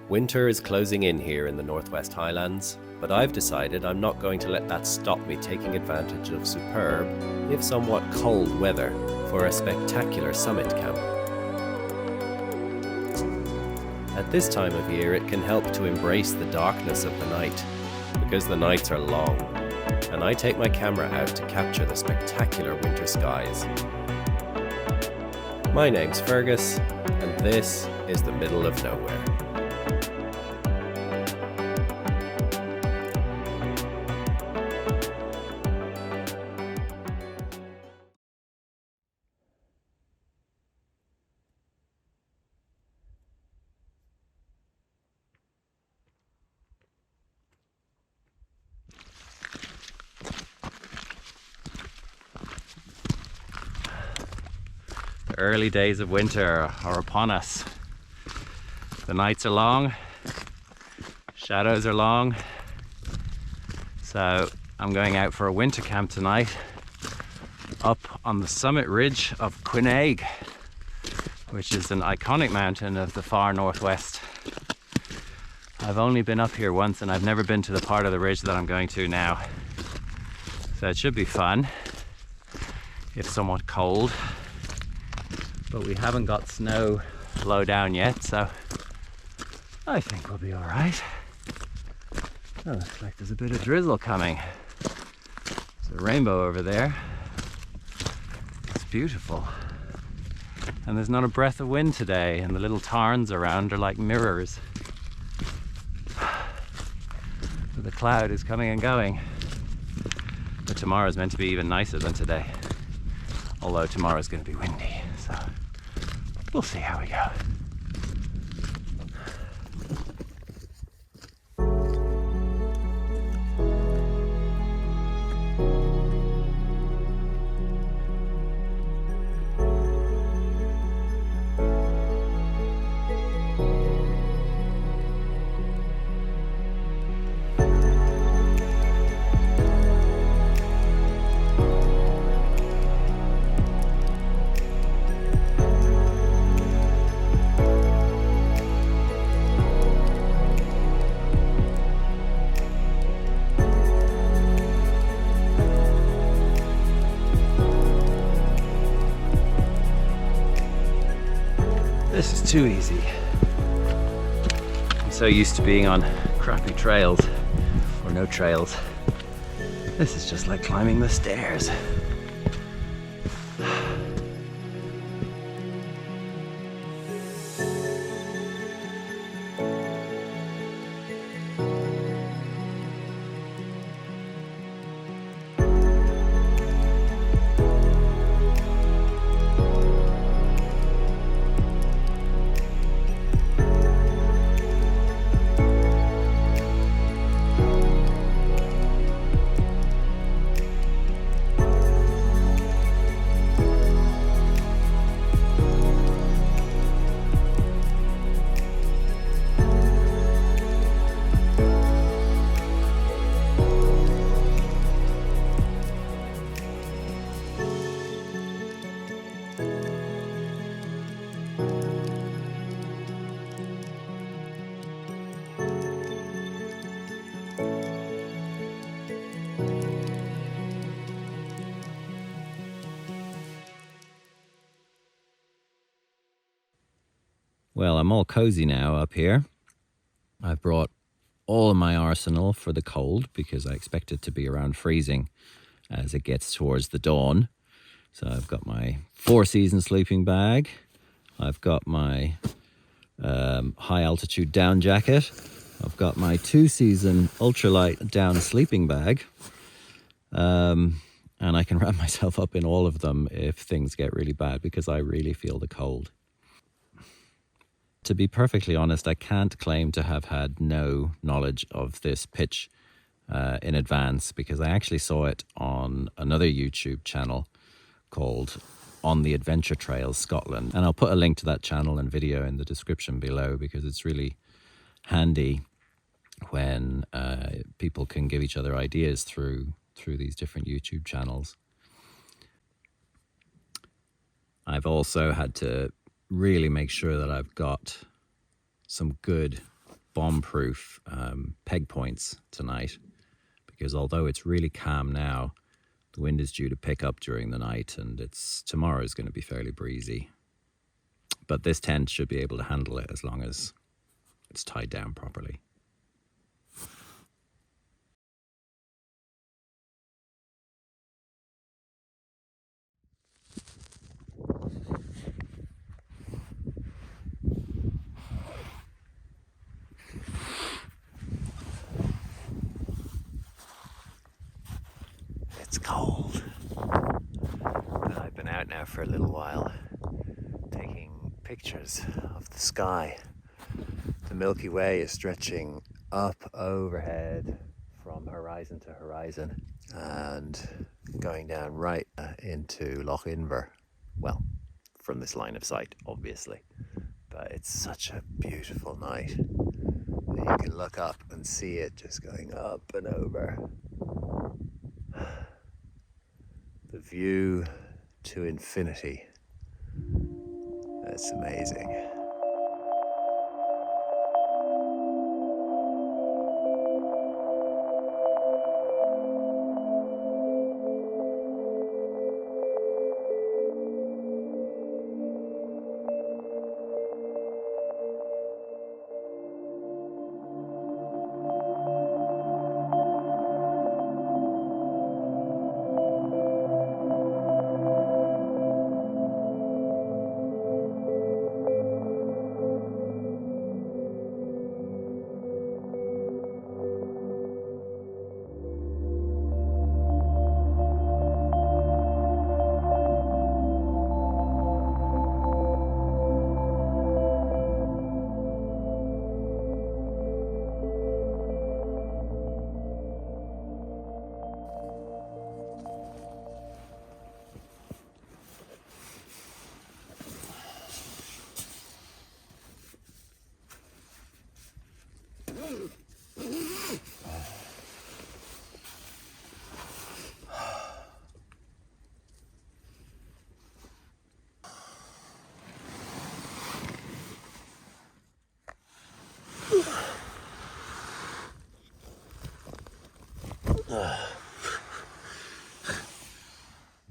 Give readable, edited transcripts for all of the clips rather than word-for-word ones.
Winter is closing in here in the Northwest Highlands, but I've decided I'm not going to let that stop me taking advantage of superb, if somewhat cold weather for a spectacular summit camp. At this time of year, it can help to embrace the darkness of the night, because the nights are long, and I take my camera out to capture the spectacular winter skies. My name's Feargus, and this is the middle of nowhere. The early days of winter are upon us. The nights are long, shadows are long, so I'm going out for a winter camp tonight up on the summit ridge of Quinag, which is an iconic mountain of the far northwest. I've only been up here once and I've never been to the part of the ridge that I'm going to now, so it should be fun, if somewhat cold. But we haven't got snow low down yet, so I think we'll be all right. Oh, looks like there's a bit of drizzle coming. There's a rainbow over there. It's beautiful. And there's not a breath of wind today, and the little tarns around are like mirrors. The cloud is coming and going. But tomorrow's meant to be even nicer than today. Although tomorrow's going to be windy, so we'll see how we go. This is too easy. I'm so used to being on crappy trails, or no trails. This is just like climbing the stairs. Well, I'm all cozy now up here. I've brought all of my arsenal for the cold because I expect it to be around freezing as it gets towards the dawn. So I've got my 4-season sleeping bag. I've got my high altitude down jacket. I've got my 2-season ultralight down sleeping bag. And I can wrap myself up in all of them if things get really bad because I really feel the cold. To be perfectly honest, I can't claim to have had no knowledge of this pitch in advance because I actually saw it on another YouTube channel called On the Adventure Trails Scotland. And I'll put a link to that channel and video in the description below because it's really handy when people can give each other ideas through these different YouTube channels. I've also had to really make sure that I've got some good bomb-proof peg points tonight, because although it's really calm now, the wind is due to pick up during the night, and tomorrow is going to be fairly breezy. But this tent should be able to handle it as long as it's tied down properly. It's cold. But I've been out now for a little while, taking pictures of the sky. The Milky Way is stretching up overhead from horizon to horizon and going down right into Loch Inver. Well, from this line of sight, obviously. But it's such a beautiful night. And you can look up and see it just going up and over. The view to infinity. That's amazing.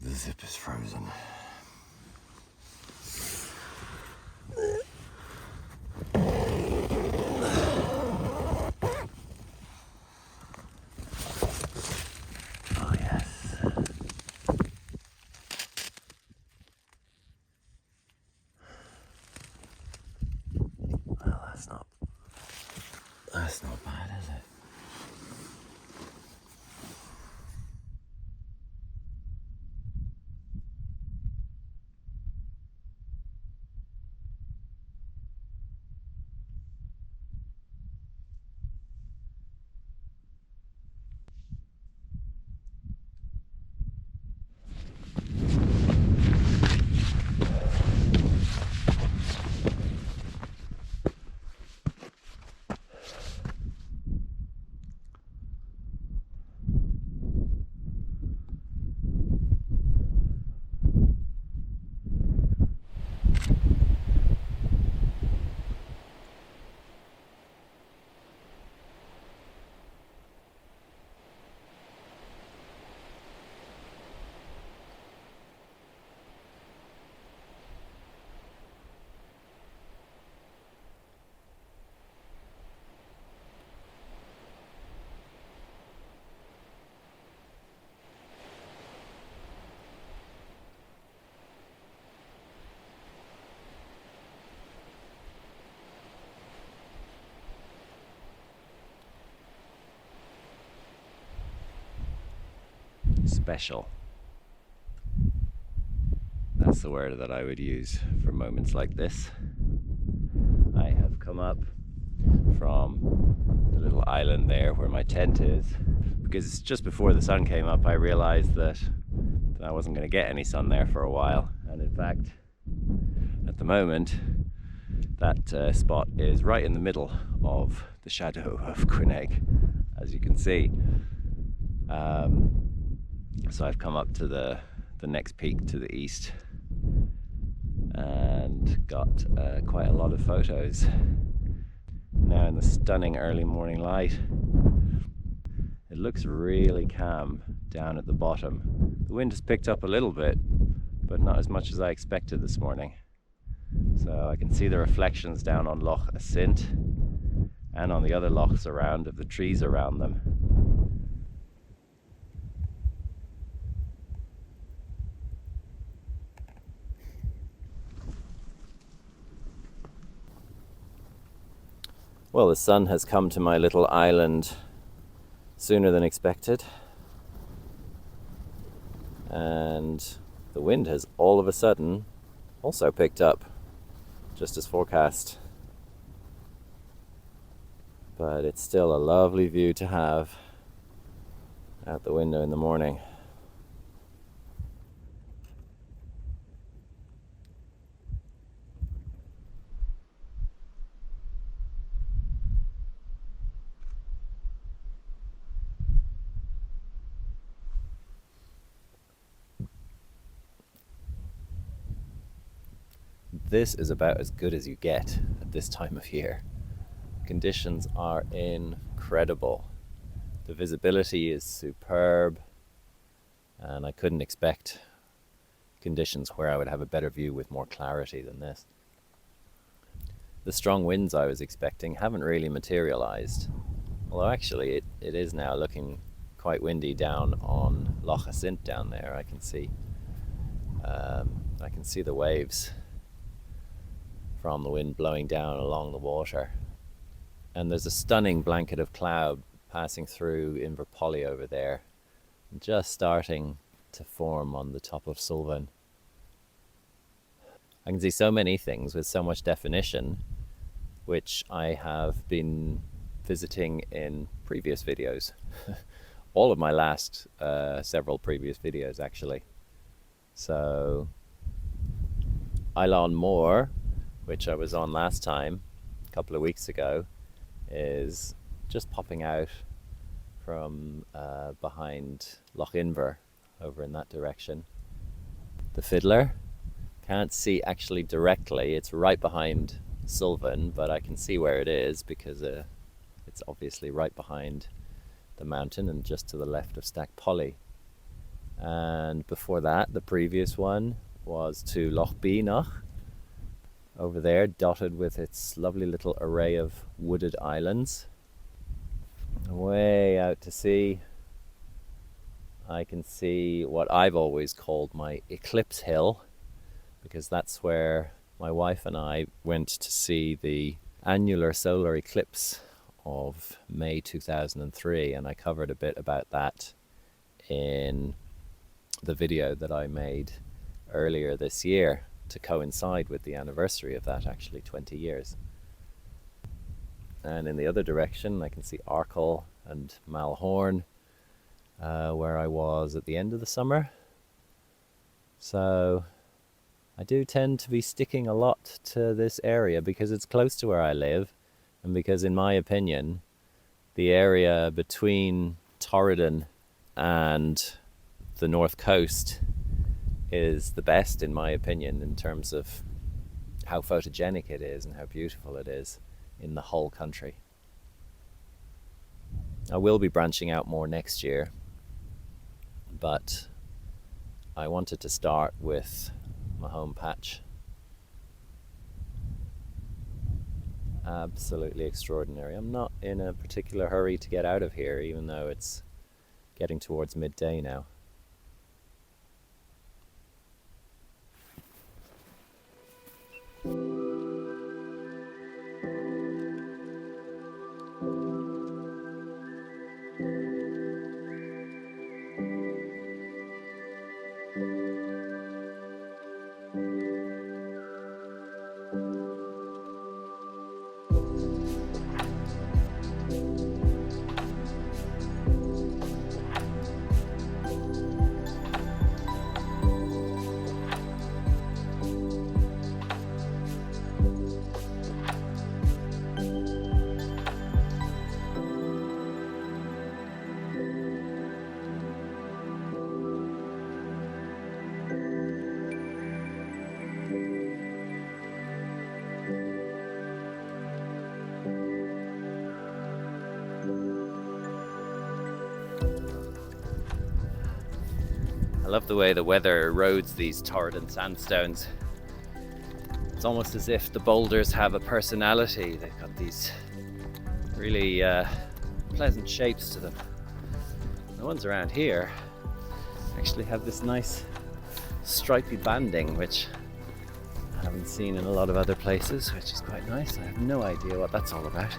The zip is frozen. Oh yes. Well, that's not bad, is it? Special. That's the word that I would use for moments like this. I have come up from the little island there where my tent is, because just before the sun came up I realized that I wasn't going to get any sun there for a while, and in fact at the moment that spot is right in the middle of the shadow of Quinag, as you can see. So I've come up to the next peak to the east and got quite a lot of photos. now in the stunning early morning light. It looks really calm down at the bottom. The wind has picked up a little bit, but not as much as I expected this morning. So I can see the reflections down on Loch Asint and on the other lochs around of the trees around them. Well, the sun has come to my little island sooner than expected, and the wind has all of a sudden also picked up, just as forecast. But it's still a lovely view to have out the window in the morning. This is about as good as you get at this time of year. Conditions are incredible. The visibility is superb, and I couldn't expect conditions where I would have a better view with more clarity than this. The strong winds I was expecting haven't really materialized, although actually it is now looking quite windy down on Loch Asint down there. I can see the waves from the wind blowing down along the water. And there's a stunning blanket of cloud passing through Inverpolly over there, just starting to form on the top of Sullivan. I can see so many things with so much definition, which I have been visiting in previous videos. All of my last several previous videos, actually. So Island Moor, which I was on last time, a couple of weeks ago, is just popping out from behind Loch Inver, over in that direction. The Fiddler, can't see actually directly, it's right behind Sullivan, but I can see where it is because it's obviously right behind the mountain and just to the left of Stack Polly. And before that, the previous one was to Loch Beenach, over there, dotted with its lovely little array of wooded islands. Way out to sea, I can see what I've always called my Eclipse Hill, because that's where my wife and I went to see the annular solar eclipse of May 2003, and I covered a bit about that in the video that I made earlier this year, to coincide with the anniversary of that, actually 20 years. And in the other direction I can see Arkle and Malhorn, where I was at the end of the summer. So I do tend to be sticking a lot to this area because it's close to where I live, and because in my opinion the area between Torridon and the north coast is the best, in my opinion, in terms of how photogenic it is and how beautiful it is in the whole country. I will be branching out more next year, but I wanted to start with my home patch. Absolutely extraordinary. I'm not in a particular hurry to get out of here, even though it's getting towards midday now. I love the way the weather erodes these Torridon sandstones. It's almost as if the boulders have a personality. They've got these really pleasant shapes to them. The ones around here actually have this nice stripy banding, which I haven't seen in a lot of other places, which is quite nice. I have no idea what that's all about.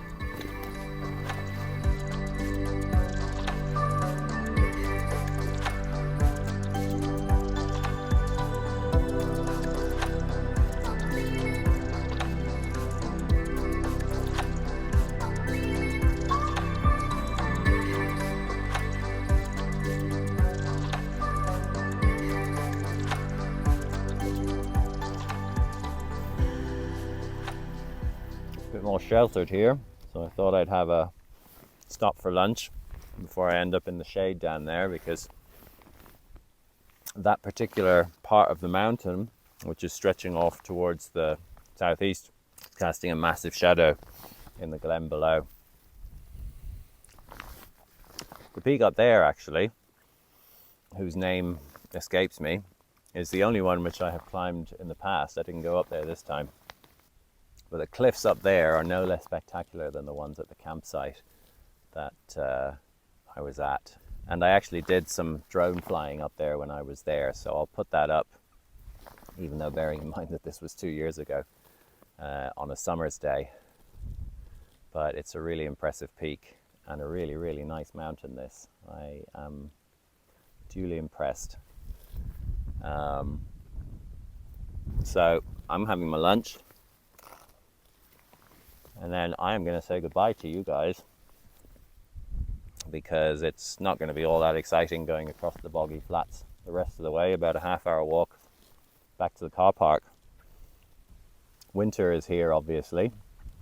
Bit more sheltered here, so I thought I'd have a stop for lunch before I end up in the shade down there, because that particular part of the mountain, which is stretching off towards the southeast, casting a massive shadow in the glen below. The peak up there, actually, whose name escapes me, is the only one which I have climbed in the past. I didn't go up there this time. But the cliffs up there are no less spectacular than the ones at the campsite that I was at. And I actually did some drone flying up there when I was there, so I'll put that up, even though bearing in mind that this was 2 years ago, on a summer's day. But it's a really impressive peak and a really, really nice mountain, this. I am duly impressed. So I'm having my lunch. And then I am going to say goodbye to you guys, because it's not going to be all that exciting going across the boggy flats the rest of the way, about a half-hour walk back to the car park. Winter is here, obviously,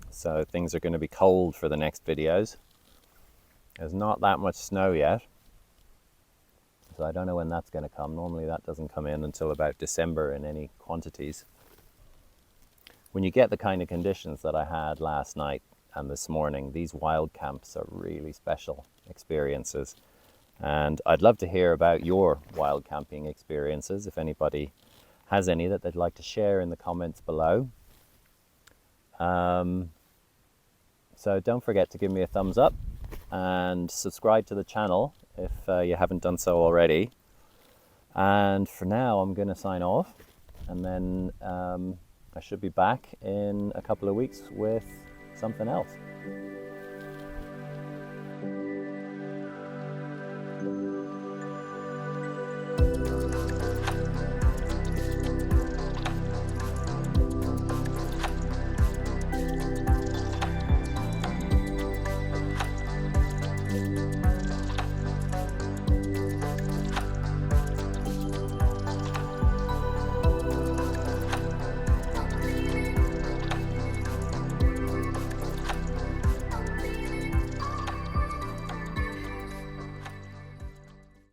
so things are going to be cold for the next videos. There's not that much snow yet, so I don't know when that's going to come. Normally that doesn't come in until about December in any quantities. When you get the kind of conditions that I had last night and this morning, these wild camps are really special experiences. And I'd love to hear about your wild camping experiences, if anybody has any that they'd like to share in the comments below. So don't forget to give me a thumbs up and subscribe to the channel if you haven't done so already. And for now, I'm going to sign off, and then I should be back in a couple of weeks with something else.